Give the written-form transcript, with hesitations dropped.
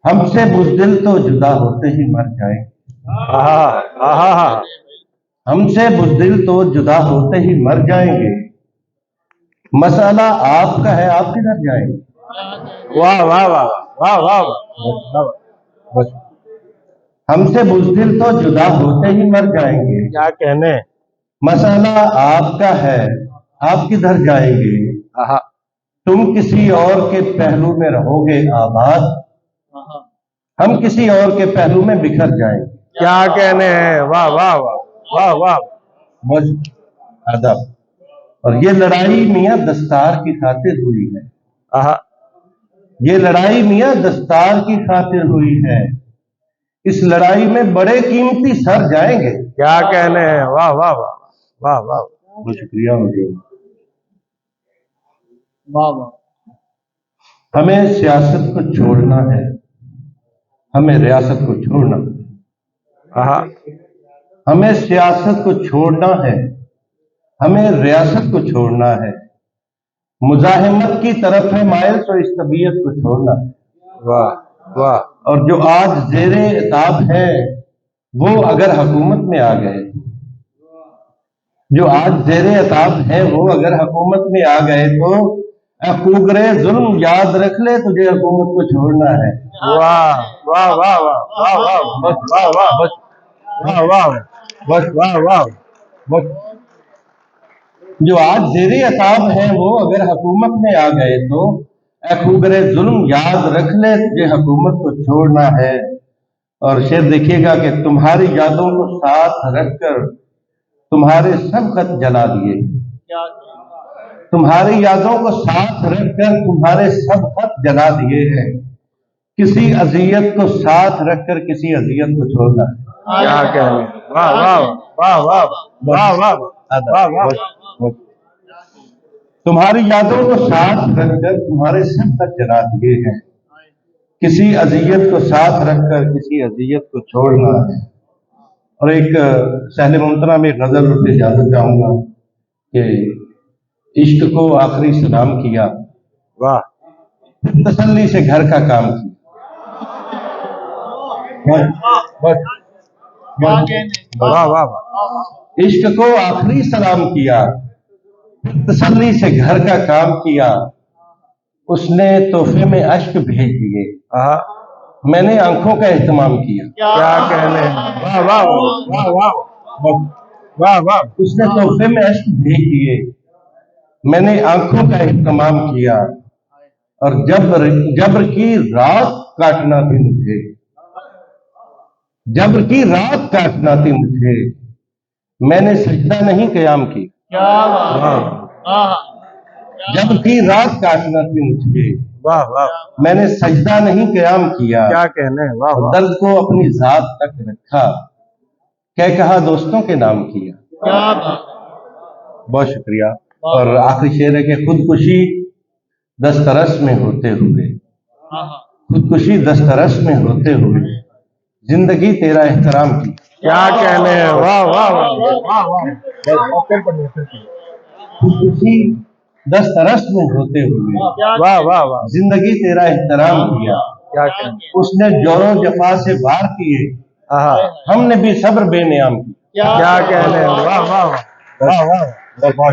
हमसे बुज़दिल तो जुदा होते ही मर जाएंगे। हमसे बुज़दिल तो जुदा होते ही मर जाएंगे। मसाला आपका है, आप किधर जाएंगे। वाह वाह वाह वाह वाह वाह। बस हमसे बुज़दिल तो जुदा होते ही मर जाएंगे। क्या कहने। मसाला आपका है, आप किधर जाएंगे। तुम किसी और के पहलू में रहोगे आबाद, हम किसी और के पहलू में बिखर जाएंगे। क्या कहने हैं। वाह वाह वाह वाह वाह। बस अदब। और ये लड़ाई मियाँ दस्तार की खातिर हुई है। ये लड़ाई मियाँ दस्तार की खातिर हुई है। इस लड़ाई में बड़े कीमती सर जाएंगे। क्या कहने हैं। वाह वाह वाह वाह वाह। बहुत शुक्रिया मुझे। वाह वाह। हमें सियासत को छोड़ना है, हमें रियासत को छोड़ना है। हमें सियासत को छोड़ना है, हमें रियासत को छोड़ना है। मुजाहिमत की तरफ है माइल तो इस तबीयत को छोड़ना है। वाह वाह। और जो आज ज़ेरे इताब है वो अगर हुकूमत में आ गए, जो आज ज़ेरे इताब है वो अगर हुकूमत में आ गए तो खूगरे जुल्म याद रख ले, तुझे हुकूमत को छोड़ना है। वाह वाह वाह वाह वाह वाह। बस वाह वाह बस वाह वाह बस वाह वाह बस। जो आज ज़ेरे इताब है वो अगर हुकूमत में आ गए तो खूगरे जुल्म याद रख ले, तुझे हुकूमत को छोड़ना है। और शेर देखिएगा कि तुम्हारी यादों को साथ रखकर तुम्हारे सब खत जला दिए। तुम्हारी यादों को साथ रखकर तुम्हारे सब खत जला दिए हैं। किसी अजियत को साथ रखकर किसी अजियत को छोड़ना है। क्या कहने। वाह वाह वाह वाह वाह वाह वाह वाह। तुम्हारी यादों को साथ रखकर तुम्हारे सब खत जला दिए हैं। किसी अजियत को साथ रखकर किसी अजियत को छोड़ना है। और एक सहले मुमतना में गजल उठे इजाजत चाहूंगा कि इश्क को आखिरी सलाम किया, वाह। तसल्ली से घर का काम किया। बस वाह वाह वाह। इश्क को आखिरी सलाम किया, तसल्ली से घर का काम किया। उसने तोहफे में अश्क भेज दिए, मैंने आंखों का एहतमाम किया। क्या कहने हैं। वाह वाह वाह वाह वाह वाह। उसने तोहफे में अश्क भेज दिए, मैंने आंखों का एहतमाम किया। और जब्र की रात काटना थी मुझे, जब्र की रात काटना थी मुझे, मैंने सजदा नहीं क़याम किया। जब्र की रात काटना थी मुझे, वाह वाह। मैंने सजदा नहीं क़याम किया। क्या कहने हैं। वाह वाह। दर्द को अपनी जात तक रखा, कह कहा दोस्तों के नाम किया। बहुत शुक्रिया। और आखिरी शेर है कि खुदकुशी दस्तरस में होते हुए, खुदकुशी दस्तरस में होते हुए जिंदगी तेरा एहतराम की। क्या कहने हैं। वाह वाह वाह वाह। खुदकुशी दस्तरस में होते हुए वाह वाह वाह। जिंदगी तेरा एहतराम किया। क्या कहने। उसने जोरों जफा से वार किए, हमने भी सब्र बेनियाम किया। क्या कहने हैं। वाह वाह वाह वाह वाह।